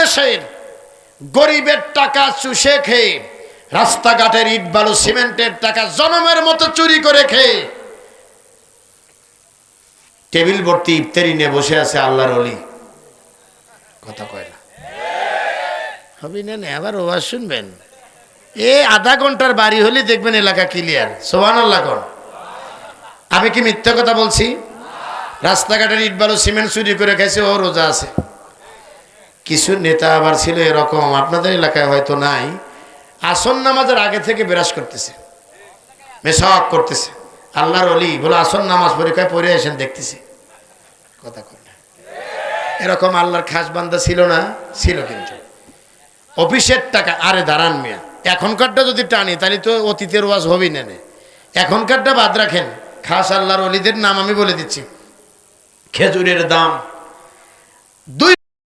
বাংলাদেশের গরিবের টাকা চুষে খেয়ে, রাস্তাঘাটের ইট বালু সিমেন্টের টাকা জনমের মতো চুরি করে খেয়ে টেবিল ভর্তি ইফতারি নিয়ে বসে আছে আল্লাহর ওলি। কথা কয় না হবি না, আবার ওয়াজ শুনবেন। আধা ঘন্টার বাড়ি হলে দেখবেন এলাকা ক্লিয়ার। সুবহানাল্লাহ কোন? আমি কি মিথ্যা কথা বলছি? রাস্তাঘাটের ইট বালু সিমেন্ট চুরি করে খাইছে, ও রোজা আছে। কিছু নেতা আবার ছিল এরকম, আপনাদের এলাকায় হয়তো নাই, আসর নামাজের আগে থেকে বিরাজ করতেছে, মেশাক করতেছে। আল্লাহর ওলি বলে আসর নামাজ পরীক্ষায় পড়ে আসেন, দেখতেছি। কথা কয় না? এরকম আল্লাহর খাস বান্দা ছিল না? ছিল। কিন্তু অফিসের টাকা, আরে দাঁড়ান মিয়া, এখনকারটা যদি টানি তাহলে তো অতীতের ওয়াজ হবেই না। এখনকারটা বাদ রাখেন, খাস আল্লাহর ওলিদের নাম আমি বলে দিচ্ছি। খেজুরের দাম